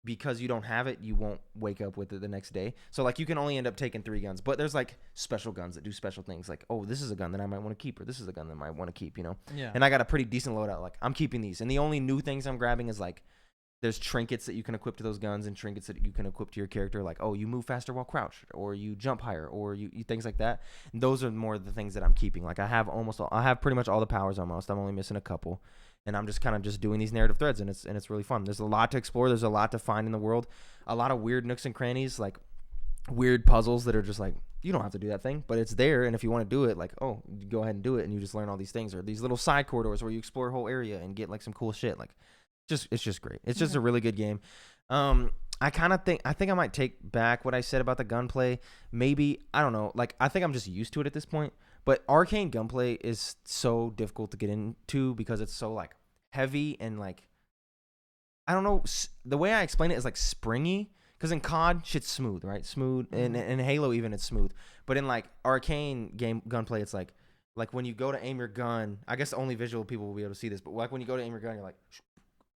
because you don't have it, you won't wake up with it the next day. So, like, you can only end up taking 3 guns. But there's, like, special guns that do special things. Like, oh, this is a gun that I might want to keep, or this is a gun that I might want to keep, you know? Yeah. And I got a pretty decent loadout. Like, I'm keeping these. And the only new things I'm grabbing is, like, there's trinkets that you can equip to those guns and trinkets that you can equip to your character. Like, oh, you move faster while crouched, or you jump higher, or you things like that. And those are more the things that I'm keeping. Like, I have pretty much all the powers almost. I'm only missing a couple. And I'm just kind of just doing these narrative threads, and it's really fun. There's a lot to explore. There's a lot to find in the world. A lot of weird nooks and crannies, like weird puzzles that are just like, you don't have to do that thing, but it's there. And if you want to do it, like, oh, you go ahead and do it, and you just learn all these things. Or these little side corridors where you explore a whole area and get like some cool shit. Like, it's just great. It's just a really good game. I think I might take back what I said about the gunplay. Maybe, I don't know. Like, I think I'm just used to it at this point. But arcane gunplay is so difficult to get into because it's so, like, heavy and, like, I don't know. The way I explain it is, like, springy. Because in COD, shit's smooth, right? Smooth. And in Halo even, it's smooth. But in, like, arcane gunplay, it's like when you go to aim your gun, I guess only visual people will be able to see this, but, like, when you go to aim your gun, you're like,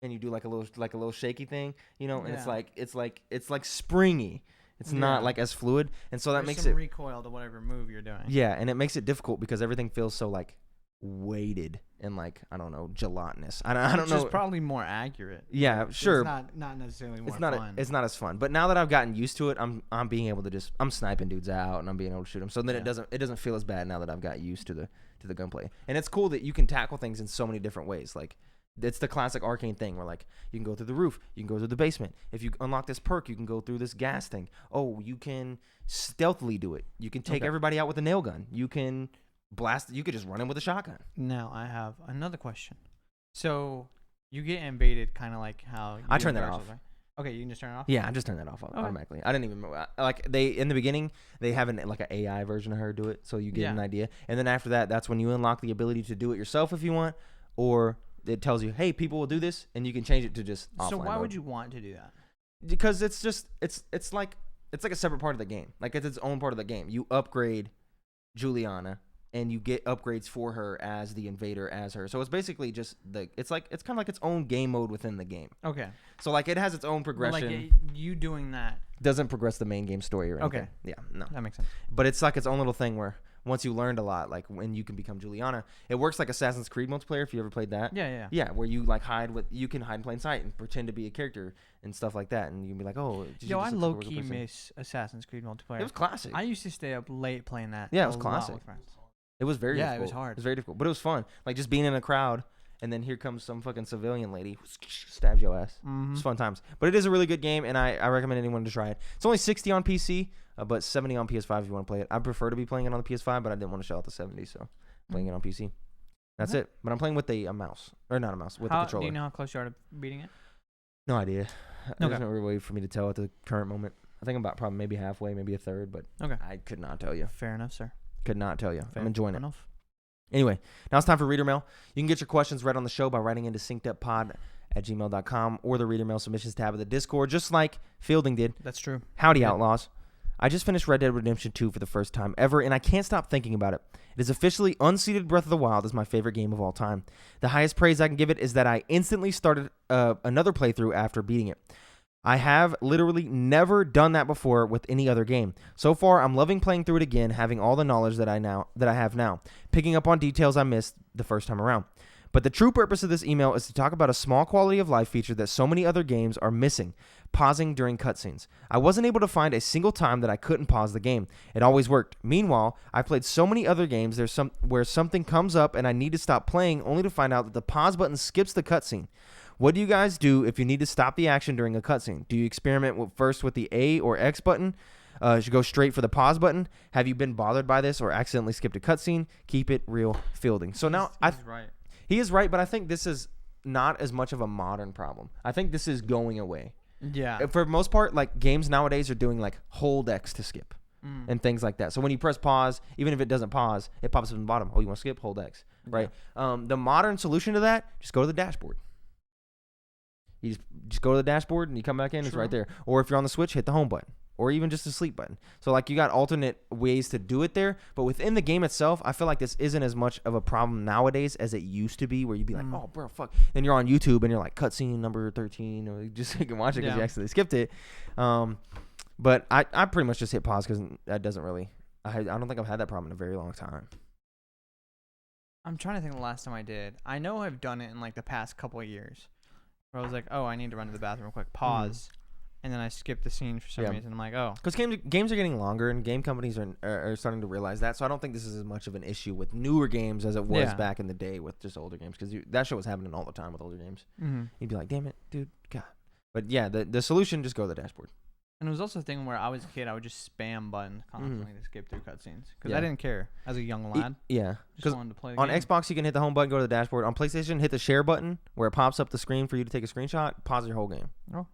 and you do, like, a little shaky thing, you know? And it's like springy. It's not like as fluid, and so that makes some it recoil to whatever move you're doing. Yeah, and it makes it difficult because everything feels so like weighted and like I don't know, gelatinous. I don't know. It's probably more accurate. Yeah, sure. It's not necessarily more fun. It's not as fun. But now that I've gotten used to it, I'm being able to I'm sniping dudes out and I'm being able to shoot them. So then it doesn't feel as bad now that I've got used to the gunplay. And it's cool that you can tackle things in so many different ways. Like, it's the classic arcane thing where, like, you can go through the roof, you can go through the basement. If you unlock this perk, you can go through this gas thing. Oh, you can stealthily do it. You can take everybody out with a nail gun. You can blast. You could just run in with a shotgun. Now I have another question. So you get invaded, kind of like how I turn that off. Right? Okay, you can just turn it off. Yeah, I just turn that off automatically. I didn't even like in the beginning they have an AI version of her do it, so you get an idea, and then after that, that's when you unlock the ability to do it yourself if you want, or it tells you, hey, people will do this, and you can change it to just offline So why mode. would you want to do that? Because it's like a separate part of the game. Like, it's its own part of the game. You upgrade Juliana, and you get upgrades for her as the invader, as her. So it's basically just it's kind of like its own game mode within the game. Okay. So, like, it has its own progression. Like you doing that doesn't progress the main game story or anything. Okay. Yeah, no. That makes sense. But it's like its own little thing where once you learned a lot, like when you can become Juliana, it works like Assassin's Creed multiplayer if you ever played that. Yeah. Yeah, where you like you can hide in plain sight and pretend to be a character and stuff like that, and you can be like, oh. I low key miss Assassin's Creed multiplayer. It was classic. I used to stay up late playing that. Yeah, it was classic. It was very difficult. It was hard. It was very difficult, but it was fun. Like just being in a crowd, and then here comes some fucking civilian lady who stabs your ass. Mm-hmm. It's fun times. But it is a really good game, and I recommend anyone to try it. It's only $60 on PC, but $70 on PS5 if you want to play it. I prefer to be playing it on the PS5, but I didn't want to shell out the $70, so playing it on PC. That's it. But I'm playing with a mouse. Or not a mouse, with a controller. Do you know how close you are to beating it? No idea. There's no real way for me to tell at the current moment. I think I'm about probably maybe halfway, maybe a third, but I could not tell you. Fair enough, sir. Could not tell you. I'm enjoying it. Enough. Anyway, now it's time for Reader Mail. You can get your questions read on the show by writing into synceduppod@gmail.com or the Reader Mail submissions tab of the Discord, just like Fielding did. That's true. Howdy, Outlaws. I just finished Red Dead Redemption 2 for the first time ever, and I can't stop thinking about it. It is officially unseated Breath of the Wild as my favorite game of all time. The highest praise I can give it is that I instantly started another playthrough after beating it. I have literally never done that before with any other game. So far, I'm loving playing through it again, having all the knowledge that I have now, picking up on details I missed the first time around. But the true purpose of this email is to talk about a small quality of life feature that so many other games are missing: pausing during cutscenes. I wasn't able to find a single time that I couldn't pause the game. It always worked. Meanwhile, I played so many other games where something comes up and I need to stop playing only to find out that the pause button skips the cutscene. What do you guys do if you need to stop the action during a cutscene? Do you experiment first with the A or X button? Should go straight for the pause button? Have you been bothered by this or accidentally skipped a cutscene? Keep it real, Fielding. So now he's right. He is right, but I think this is not as much of a modern problem. I think this is going away. Yeah. For the most part, like games nowadays are doing like hold X to skip and things like that. So when you press pause, even if it doesn't pause, it pops up in the bottom. Oh, you want to skip? Hold X, right? The modern solution to that, just go to the dashboard. You just go to the dashboard and you come back in, it's right there. Or if you're on the Switch, hit the home button. Or even just the sleep button. So like you got alternate ways to do it there. But within the game itself, I feel like this isn't as much of a problem nowadays as it used to be, where you'd be like, oh, bro, fuck. Then you're on YouTube and you're like, cutscene number 13. Or you just you can watch it because you accidentally skipped it. But I pretty much just hit pause because that doesn't really... I don't think I've had that problem in a very long time. I'm trying to think the last time I did. I know I've done it in like the past couple of years. Where I was like, oh, I need to run to the bathroom real quick. Pause. And then I skip the scene for some reason. I'm like, oh. Because games are getting longer, and game companies are starting to realize that. So I don't think this is as much of an issue with newer games as it was back in the day with just older games. Because that shit was happening all the time with older games. You'd be like, damn it, dude, God. But yeah, the solution, just go to the dashboard. And it was also a thing where I was a kid, I would just spam buttons constantly to skip through cutscenes. Because I didn't care as a young lad. Just wanted to play the on game. Xbox, you can hit the home button, go to the dashboard. On PlayStation, hit the share button where it pops up the screen for you to take a screenshot, pause your whole game. Oh.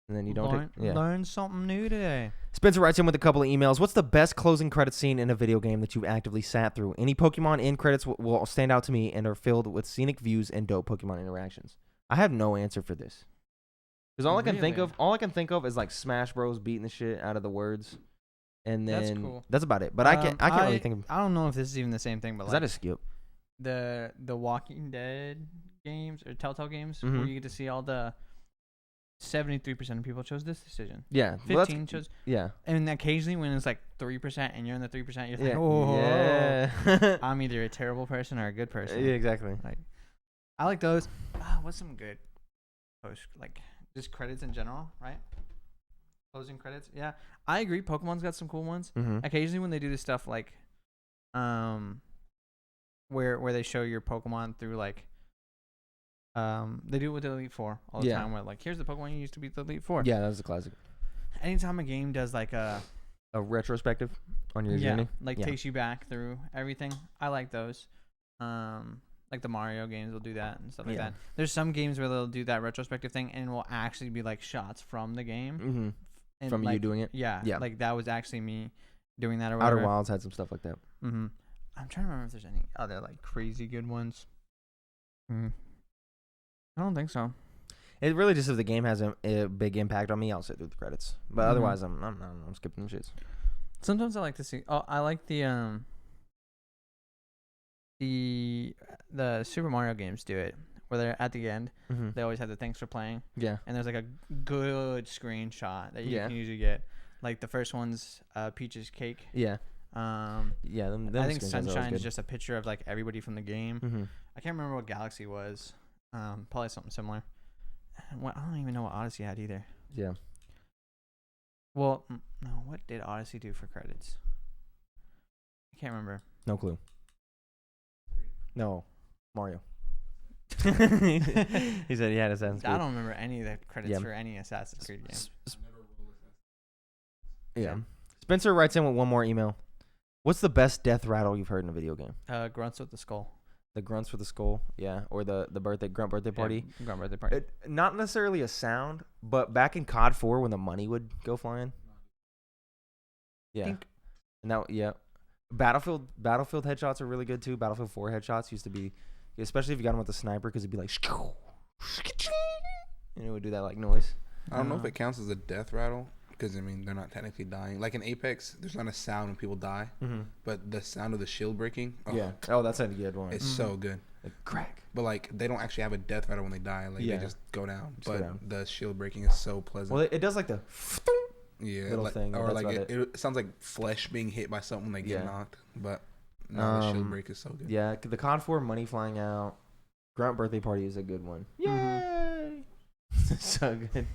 And then you don't learn something new today. Spencer writes in with a couple of emails. What's the best closing credit scene in a video game that you've actively sat through? Any Pokemon end credits will stand out to me and are filled with scenic views and dope Pokemon interactions. I have no answer for this. Because all I can think of is like Smash Bros beating the shit out of the words. And then that's about it. But I can't really think of... I don't know if this is even the same thing, but is like... that a skip? The Walking Dead games or Telltale games where you get to see all the 73% of people chose this decision. Yeah. 15 chose. Yeah. And occasionally when it's like 3% and you're in the 3%, you're like, oh, I'm either a terrible person or a good person. Yeah, exactly. Like, I like those. What's some good post, like just credits in general, right? Closing credits. Yeah, I agree. Pokemon's got some cool ones. Occasionally when they do this stuff like, where they show your Pokemon through like, they do it with the Elite Four all the time. Where like, here's the Pokemon you used to beat the Elite Four. Yeah, that was a classic. Anytime a game does like a retrospective on your journey, like takes you back through everything, I like those. Like the Mario games will do that and stuff like that. There's some games where they'll do that retrospective thing and it will actually be like shots from the game. And from like, you doing it? Yeah. Like that was actually me doing that or whatever. Outer Wilds had some stuff like that. I'm trying to remember if there's any other like crazy good ones. I don't think so. It really just, if the game has a big impact on me, I'll sit through the credits. But otherwise, I'm skipping them shits. Sometimes I like to see. Oh, I like the Super Mario games do it, where they're at the end. They always have the thanks for playing. Yeah. And there's like a good screenshot that you can usually get. Like the first one's Peach's Cake. Yeah. I think Sunshine is just a picture of like everybody from the game. I can't remember what Galaxy was. Probably something similar. I don't even know what Odyssey had either. Yeah. Well, no. What did Odyssey do for credits? I can't remember. No clue. No, Mario. He said he had Assassin's Creed. I don't remember any of the credits for any Assassin's Creed game. Yeah. Spencer writes in with one more email. What's the best death rattle you've heard in a video game? Grunts with the skull. The grunts with the skull, yeah, or the grunt birthday party. Yeah, grunt birthday party. Not necessarily a sound, but back in COD 4 when the money would go flying. Yeah, and that Battlefield headshots are really good too. Battlefield 4 headshots used to be, especially if you got them with the sniper, because it'd be like, and it would do that like noise. I don't know if it counts as a death rattle. Because, I mean, they're not technically dying. Like in Apex, there's not a sound when people die. But the sound of the shield breaking. Oh, yeah. Oh, that's a good one. It's so good. Like, crack. But, like, they don't actually have a death rattle when they die. Like, they just go down. The shield breaking is so pleasant. Well, it does like the little thing. Or like it sounds like flesh being hit by something when they get knocked. But no, the shield break is so good. Yeah, the COD 4 money flying out. Grunt birthday party is a good one. Yay! So good.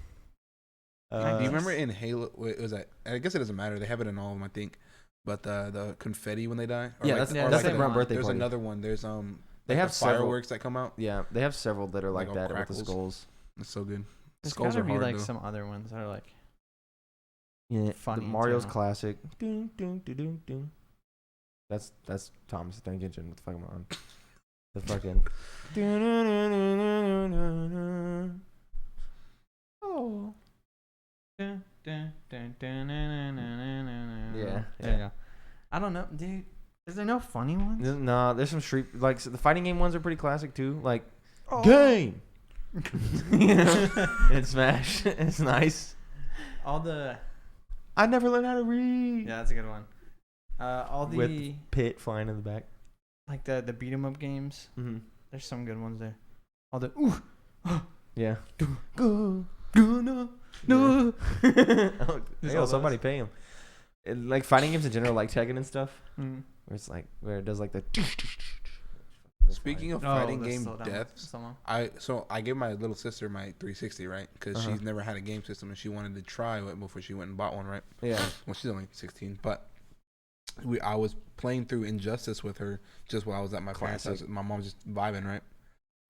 Do you remember in Halo? Was that? I guess it doesn't matter. They have it in all of them, I think. But the confetti when they die. Or that's the grunt birthday there's party. There's another one. There's they have fireworks that come out. Yeah, they have several that are like that with the skulls. It's so good. There's gotta be like some other ones that are like. Yeah, funny. Mario's classic. Doom, doom, doom, doom. That's Thomas the Tank Engine. What the fuck am I on? The fucking. Oh. Yeah. There you go. I don't know, dude. Is there no funny ones? No, there's some street like the fighting game ones are pretty classic too. Like game. And Smash. It's nice. All the. I never learned how to read. Yeah, that's a good one. All the with Pit flying in the back. Like the beat 'em up games. Mm-hmm. There's some good ones there. All the yeah. Go no. Yo, somebody pay him. Like fighting games in general, like Tekken and stuff. Mm. Where it's like where it does like the. Speaking of fighting game deaths, I gave my little sister my 360, right? Because she's never had a game system and she wanted to try it before she went and bought one, right? Yeah. Well, she's only 16, but I was playing through Injustice with her just while I was at my parents' house. My mom's just vibing, right?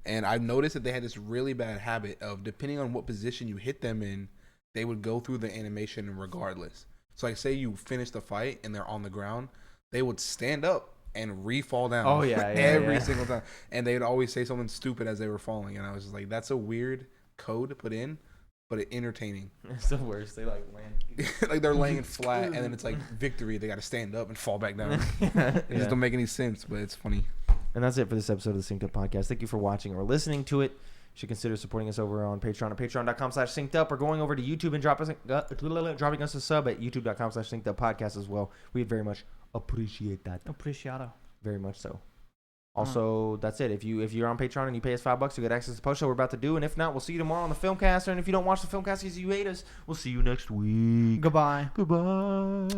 And I've noticed that they had this really bad habit of, depending on what position you hit them in, they would go through the animation regardless. So like say you finish the fight and they're on the ground, they would stand up and re-fall down. Oh yeah, every single time. And they would always say something stupid as they were falling. And I was just like, that's a weird code to put in, but it's entertaining. It's the worst. They like land. Like they're laying flat and then it's like victory. They got to stand up and fall back down. It just don't make any sense, but it's funny. And that's it for this episode of the Synced Up Podcast. Thank you for watching or listening to it. You should consider supporting us over on Patreon at patreon.com/syncedup or going over to YouTube and dropping us a sub at youtube.com/synceduppodcast as well. We'd very much appreciate that. Appreciado. Very much so. Also, that's it. If you're on Patreon and you pay us $5 to get access to the post show we're about to do, and if not, we'll see you tomorrow on the Filmcaster. And if you don't watch the Filmcaster because you hate us, we'll see you next week. Goodbye. Goodbye.